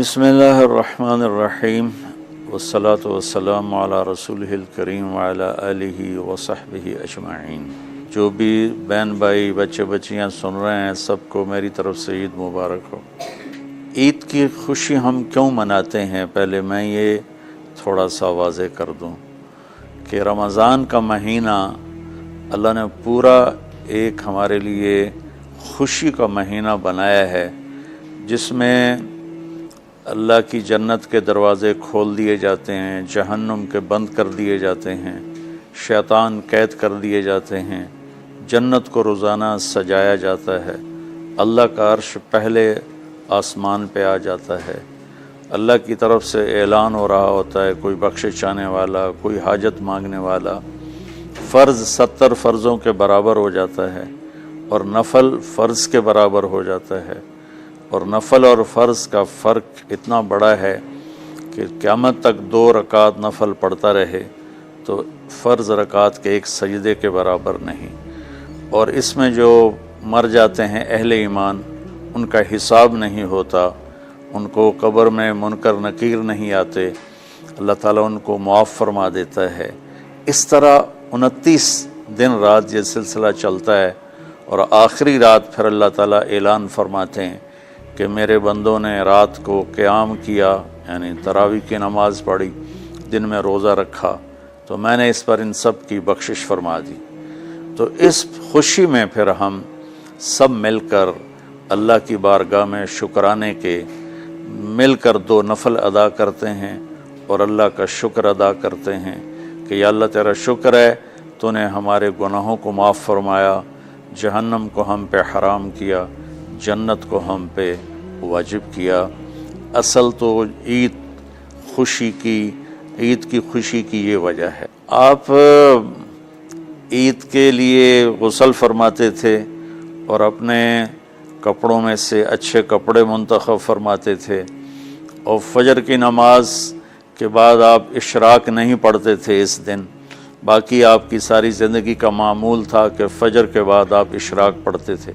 بسم اللہ الرحمن الرحیم والصلاة والسلام علی رسولہ الکریم وعلی آلہ وصحبہ اجمعین۔ جو بھی بہن بھائی بچے بچیاں سن رہے ہیں سب کو میری طرف سے عید مبارک ہو۔ عید کی خوشی ہم کیوں مناتے ہیں، پہلے میں یہ تھوڑا سا واضح کر دوں کہ رمضان کا مہینہ اللہ نے پورا ایک ہمارے لیے خوشی کا مہینہ بنایا ہے، جس میں اللہ کی جنت کے دروازے کھول دیے جاتے ہیں، جہنم کے بند کر دیے جاتے ہیں، شیطان قید کر دیے جاتے ہیں، جنت کو روزانہ سجایا جاتا ہے، اللہ کا عرش پہلے آسمان پہ آ جاتا ہے، اللہ کی طرف سے اعلان ہو رہا ہوتا ہے، کوئی بخشش چاہنے والا، کوئی حاجت مانگنے والا، فرض 70 فرضوں کے برابر ہو جاتا ہے اور نفل فرض کے برابر ہو جاتا ہے، اور نفل اور فرض کا فرق اتنا بڑا ہے کہ قیامت تک 2 رکعت نفل پڑھتا رہے تو فرض رکعت کے ایک سجدے کے برابر نہیں، اور اس میں جو مر جاتے ہیں اہل ایمان ان کا حساب نہیں ہوتا، ان کو قبر میں منکر نکیر نہیں آتے، اللہ تعالیٰ ان کو معاف فرما دیتا ہے۔ اس طرح 29 دن رات یہ سلسلہ چلتا ہے، اور آخری رات پھر اللہ تعالیٰ اعلان فرماتے ہیں کہ میرے بندوں نے رات کو قیام کیا، یعنی تراویح کی نماز پڑھی، دن میں روزہ رکھا، تو میں نے اس پر ان سب کی بخشش فرما دی۔ تو اس خوشی میں پھر ہم سب مل کر اللہ کی بارگاہ میں شکرانے کے مل کر 2 نفل ادا کرتے ہیں اور اللہ کا شکر ادا کرتے ہیں کہ یا اللہ تیرا شکر ہے تو نے ہمارے گناہوں کو معاف فرمایا، جہنم کو ہم پہ حرام کیا، جنت کو ہم پہ واجب کیا۔ اصل تو عید کی خوشی کی یہ وجہ ہے۔ آپ عید کے لیے غسل فرماتے تھے اور اپنے کپڑوں میں سے اچھے کپڑے منتخب فرماتے تھے، اور فجر کی نماز کے بعد آپ اشراق نہیں پڑھتے تھے اس دن، باقی آپ کی ساری زندگی کا معمول تھا کہ فجر کے بعد آپ اشراق پڑھتے تھے،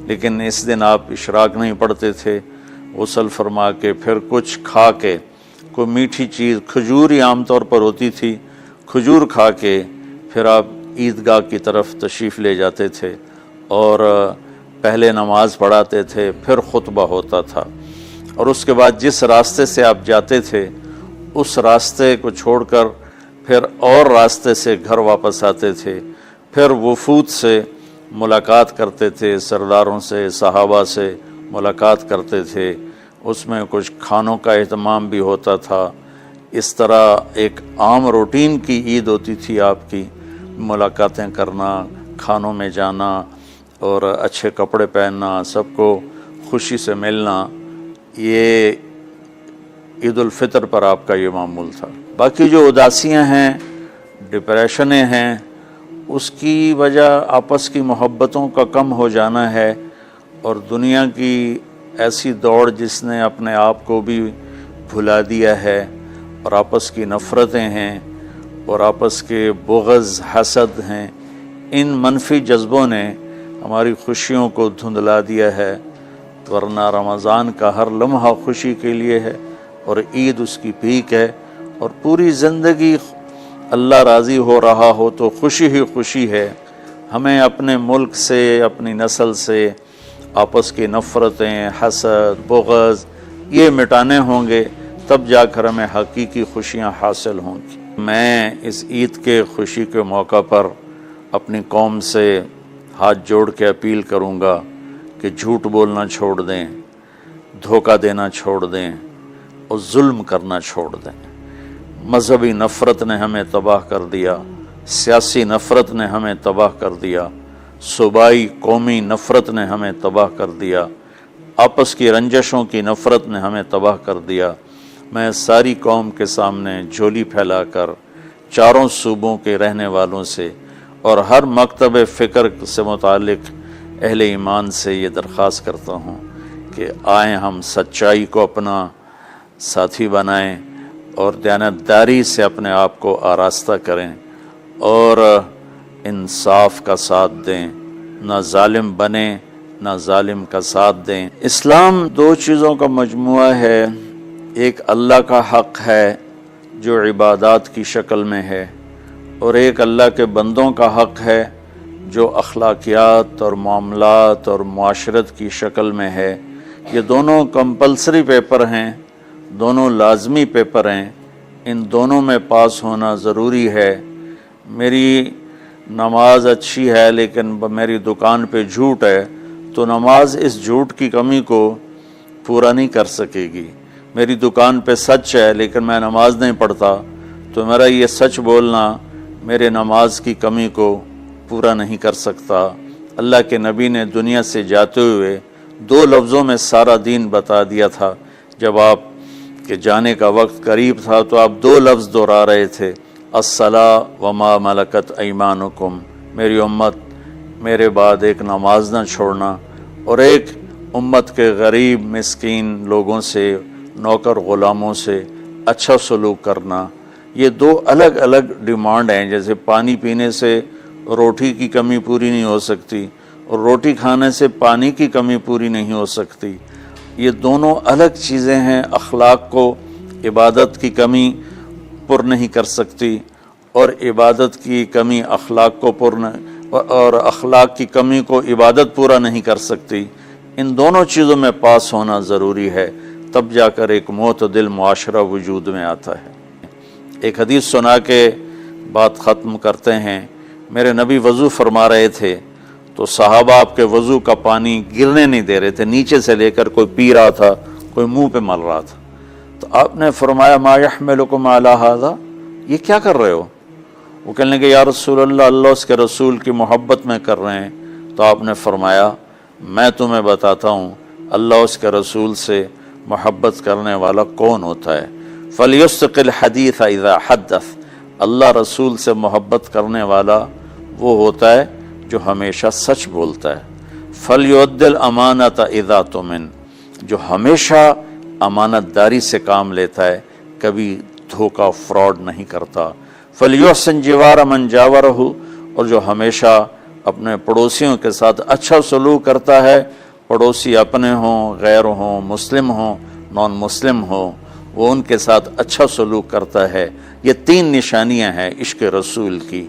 لیکن اس دن آپ اشراق نہیں پڑھتے تھے، غسل فرما کے پھر کچھ کھا کے، کوئی میٹھی چیز، کھجور ہی عام طور پر ہوتی تھی، کھجور کھا کے پھر آپ عیدگاہ کی طرف تشریف لے جاتے تھے اور پہلے نماز پڑھاتے تھے، پھر خطبہ ہوتا تھا، اور اس کے بعد جس راستے سے آپ جاتے تھے اس راستے کو چھوڑ کر پھر اور راستے سے گھر واپس آتے تھے، پھر وفود سے ملاقات کرتے تھے، سرداروں سے، صحابہ سے ملاقات کرتے تھے، اس میں کچھ کھانوں کا اہتمام بھی ہوتا تھا۔ اس طرح ایک عام روٹین کی عید ہوتی تھی آپ کی، ملاقاتیں کرنا، کھانوں میں جانا اور اچھے کپڑے پہننا، سب کو خوشی سے ملنا، یہ عید الفطر پر آپ کا یہ معمول تھا۔ باقی جو اداسیاں ہیں، ڈپریشنیں ہیں، اس کی وجہ آپس کی محبتوں کا کم ہو جانا ہے، اور دنیا کی ایسی دوڑ جس نے اپنے آپ کو بھی بھلا دیا ہے، اور آپس کی نفرتیں ہیں اور آپس کے بغض، حسد ہیں، ان منفی جذبوں نے ہماری خوشیوں کو دھندلا دیا ہے، ورنہ رمضان کا ہر لمحہ خوشی کے لیے ہے اور عید اس کی پیک ہے، اور پوری زندگی اللہ راضی ہو رہا ہو تو خوشی ہی خوشی ہے۔ ہمیں اپنے ملک سے، اپنی نسل سے آپس کی نفرتیں، حسد، بغض یہ مٹانے ہوں گے، تب جا کر ہمیں حقیقی خوشیاں حاصل ہوں گی۔ میں اس عید کے خوشی کے موقع پر اپنی قوم سے ہاتھ جوڑ کے اپیل کروں گا کہ جھوٹ بولنا چھوڑ دیں، دھوکہ دینا چھوڑ دیں اور ظلم کرنا چھوڑ دیں۔ مذہبی نفرت نے ہمیں تباہ کر دیا، سیاسی نفرت نے ہمیں تباہ کر دیا، صوبائی قومی نفرت نے ہمیں تباہ کر دیا، آپس کی رنجشوں کی نفرت نے ہمیں تباہ کر دیا۔ میں ساری قوم کے سامنے جھولی پھیلا کر چاروں صوبوں کے رہنے والوں سے اور ہر مکتب فکر سے متعلق اہل ایمان سے یہ درخواست کرتا ہوں کہ آئیں ہم سچائی کو اپنا ساتھی بنائیں اور دیانتداری سے اپنے آپ کو آراستہ کریں اور انصاف کا ساتھ دیں، نہ ظالم بنیں نہ ظالم کا ساتھ دیں۔ اسلام 2 چیزوں کا مجموعہ ہے، ایک اللہ کا حق ہے جو عبادات کی شکل میں ہے، اور ایک اللہ کے بندوں کا حق ہے جو اخلاقیات اور معاملات اور معاشرت کی شکل میں ہے۔ یہ دونوں کمپلسری پیپر ہیں، دونوں لازمی پیپر ہیں، ان دونوں میں پاس ہونا ضروری ہے۔ میری نماز اچھی ہے لیکن میری دکان پہ جھوٹ ہے تو نماز اس جھوٹ کی کمی کو پورا نہیں کر سکے گی۔ میری دکان پہ سچ ہے لیکن میں نماز نہیں پڑھتا تو میرا یہ سچ بولنا میرے نماز کی کمی کو پورا نہیں کر سکتا۔ اللہ کے نبی نے دنیا سے جاتے ہوئے 2 لفظوں میں سارا دین بتا دیا تھا۔ جب آپ کے جانے کا وقت قریب تھا تو آپ 2 لفظ دہرا رہے تھے، الصلاۃ وما ملکت ایمانکم، میری امت میرے بعد ایک نماز نہ چھوڑنا، اور ایک امت کے غریب مسکین لوگوں سے، نوکر غلاموں سے اچھا سلوک کرنا۔ یہ 2 الگ الگ ڈیمانڈ ہیں۔ جیسے پانی پینے سے روٹی کی کمی پوری نہیں ہو سکتی اور روٹی کھانے سے پانی کی کمی پوری نہیں ہو سکتی، یہ دونوں الگ چیزیں ہیں۔ اخلاق کو عبادت کی کمی پر نہیں کر سکتی، اور عبادت کی کمی اخلاق کو اور اخلاق کی کمی کو عبادت پورا نہیں کر سکتی۔ ان دونوں چیزوں میں پاس ہونا ضروری ہے، تب جا کر ایک معتدل معاشرہ وجود میں آتا ہے۔ ایک حدیث سنا کے بات ختم کرتے ہیں۔ میرے نبی وضو فرما رہے تھے تو صحابہ آپ کے وضو کا پانی گرنے نہیں دے رہے تھے، نیچے سے لے کر کوئی پی رہا تھا، کوئی منہ پہ مل رہا تھا۔ تو آپ نے فرمایا ما یحملکم علی ھذا، یہ کیا کر رہے ہو؟ وہ کہنے لگے یا رسول اللہ، اللہ اس کے رسول کی محبت میں کر رہے ہیں۔ تو آپ نے فرمایا میں تمہیں بتاتا ہوں اللہ اس کے رسول سے محبت کرنے والا کون ہوتا ہے۔ فلیصدق الحدیث اذا حدث، اللہ رسول سے محبت کرنے والا وہ ہوتا ہے جو ہمیشہ سچ بولتا ہے۔ فلیؤدی الامانۃ اذا تؤمن، جو ہمیشہ امانت داری سے کام لیتا ہے، کبھی دھوکہ فراڈ نہیں کرتا۔ فلیحسن جوار من جاورہ، اور جو ہمیشہ اپنے پڑوسیوں کے ساتھ اچھا سلوک کرتا ہے، پڑوسی اپنے ہوں، غیر ہوں، مسلم ہوں، نان مسلم ہوں، وہ ان کے ساتھ اچھا سلوک کرتا ہے۔ یہ 3 نشانیاں ہیں عشق رسول کی۔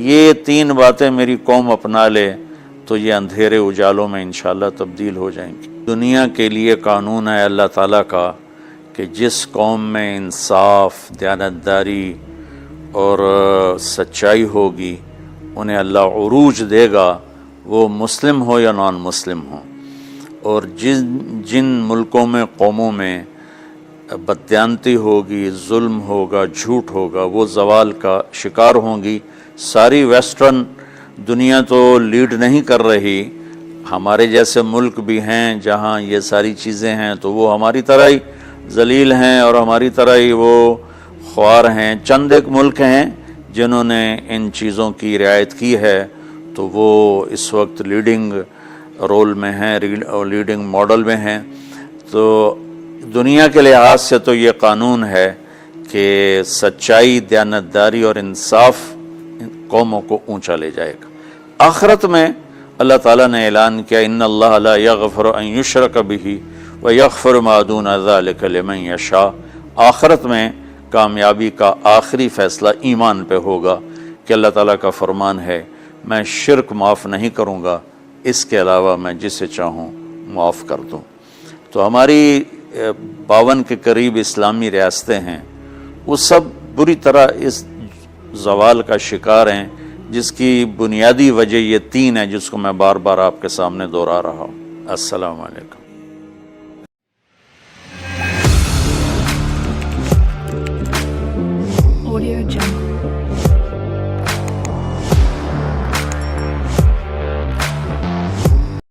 یہ 3 باتیں میری قوم اپنا لے تو یہ اندھیرے اجالوں میں انشاءاللہ تبدیل ہو جائیں گی۔ دنیا کے لیے قانون ہے اللہ تعالیٰ کا کہ جس قوم میں انصاف، دیانتداری اور سچائی ہوگی انہیں اللہ عروج دے گا، وہ مسلم ہو یا نان مسلم ہو۔ اور جن ملکوں میں، قوموں میں بددیانتی ہوگی، ظلم ہوگا، جھوٹ ہوگا، وہ زوال کا شکار ہوں گی۔ ساری ویسٹرن دنیا تو لیڈ نہیں کر رہی، ہمارے جیسے ملک بھی ہیں جہاں یہ ساری چیزیں ہیں تو وہ ہماری طرح ہی ذلیل ہیں اور ہماری طرح ہی وہ خوار ہیں۔ چند ایک ملک ہیں جنہوں نے ان چیزوں کی رعایت کی ہے تو وہ اس وقت لیڈنگ رول میں ہیں، لیڈنگ ماڈل میں ہیں۔ تو دنیا کے لحاظ سے تو یہ قانون ہے کہ سچائی، دیانتداری اور انصاف قوموں کو اونچا لے جائے گا۔ آخرت میں اللہ تعالیٰ نے اعلان کیا ان اللہ لا یغفر ان یشرک بہ ویغفر ما دون ذلک لمن یشاء۔ آخرت میں کامیابی کا آخری فیصلہ ایمان پہ ہوگا کہ اللہ تعالیٰ کا فرمان ہے میں شرک معاف نہیں کروں گا، اس کے علاوہ میں جسے چاہوں معاف کر دوں۔ تو ہماری 52 کے قریب اسلامی ریاستیں ہیں، وہ سب بری طرح اس زوال کا شکار ہیں، جس کی بنیادی وجہ یہ 3 ہے جس کو میں بار بار آپ کے سامنے دہرا رہا ہوں۔ السلام علیکم۔ Audio Jungle.